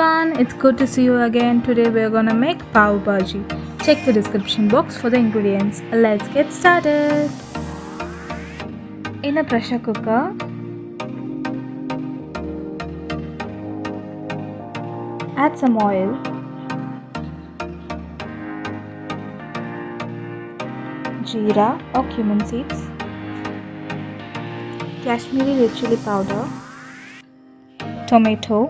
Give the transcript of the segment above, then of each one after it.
everyone, it's good to see you again. Today we're gonna make pav bhaji. Check the description box for the ingredients. Let's get started. In a pressure cooker, add some oil, jeera or cumin seeds, Kashmiri red chili powder, tomato,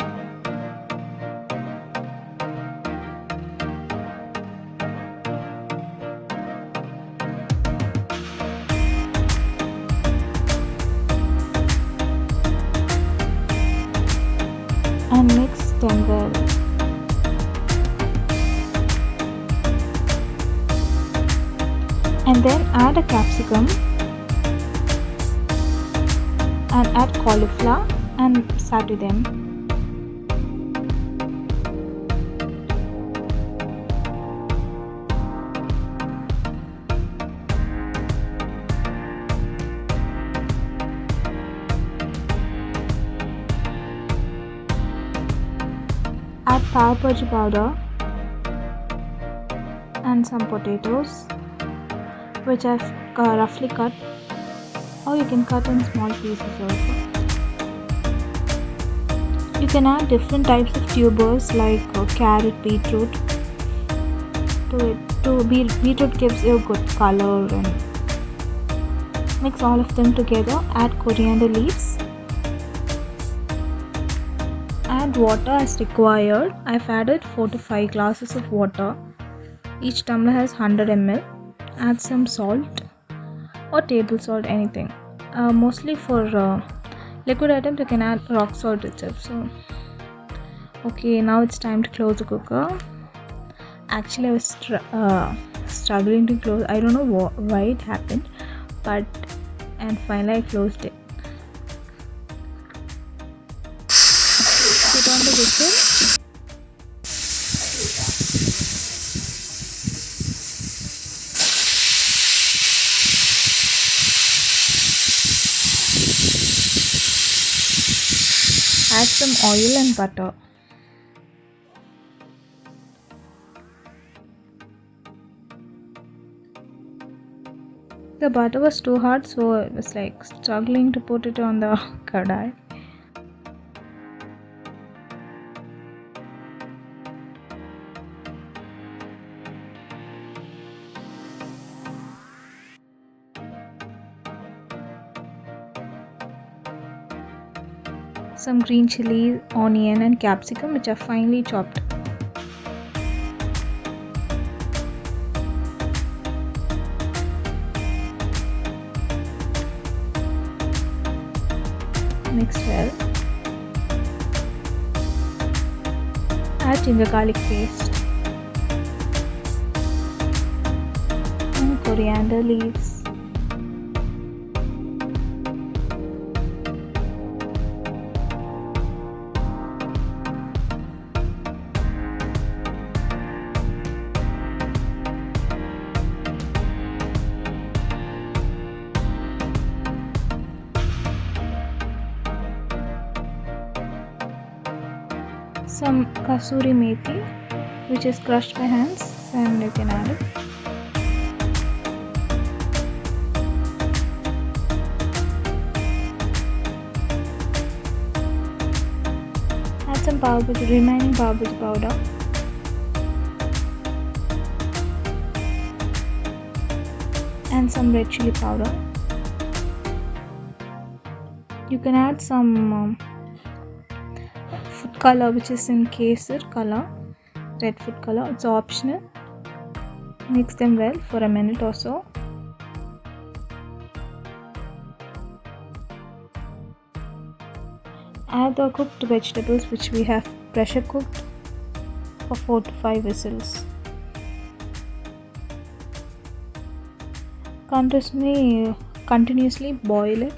and mix them well. And then add a capsicum and add cauliflower and saute them. Add pav bhaji powder and some potatoes, which I've roughly cut, or you can cut in small pieces also. You can add different types of tubers like carrot, beetroot to it. Beetroot gives you good color, and mix all of them together. Add coriander leaves. Add water as required. I've added 4 to 5 glasses of water. Each tumbler has 100 ml. Add some salt or table salt, anything. Mostly for liquid items you can add rock salt itself. So okay, now it's time to close the cooker. Actually I was struggling to close. I don't know why it happened, and finally I closed it. Put on the whistle. Add some oil and butter. The butter was too hard, so I was like struggling to put it on the kadai. Some green chili, onion and capsicum, which are finely chopped. Mix well. Add ginger garlic paste and coriander leaves. Some kasuri methi, which is crushed by hands, and you can add it. Add some remaining pav bhaji powder. And some red chili powder. You can add some food color, which is in kesar color, red food color. It's optional. Mix them well for a minute or so. Add the cooked vegetables, which we have pressure cooked for 4 to 5 whistles. Continuously boil it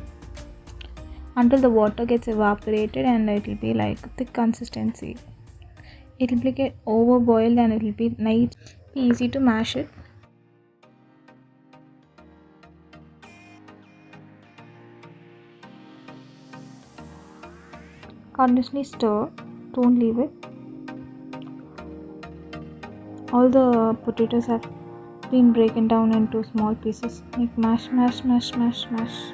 until the water gets evaporated and it will be like thick consistency. It will get over boiled and it will be nice, easy to mash it. Continuously stir, don't leave it. All the potatoes have been broken down into small pieces. Like mash, mash, mash, mash, mash.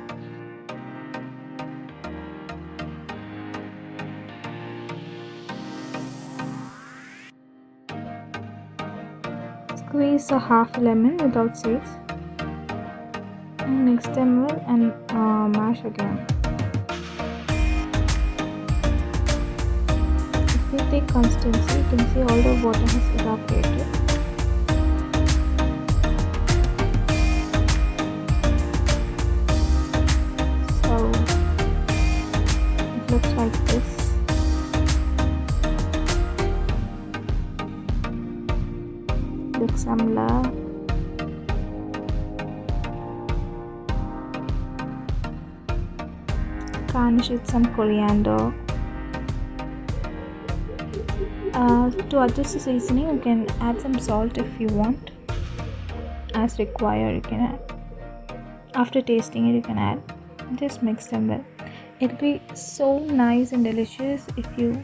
Squeeze a half lemon without seeds and mix them well and mash again. If we take consistency, you can see all the water has evaporated. So it looks like this. With some love. Garnish with some coriander. To adjust the seasoning, you can add some salt if you want. As required, you can add. After tasting it, you can add. Just mix them well. It'll be so nice and delicious if you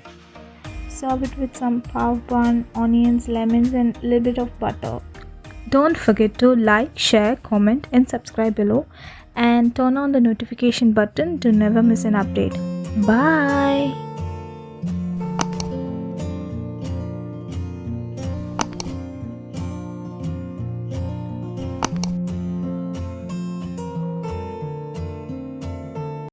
serve it with some pav bun, onions, lemons, and a little bit of butter. Don't forget to like, share, comment, and subscribe below, and turn on the notification button to never miss an update. Bye.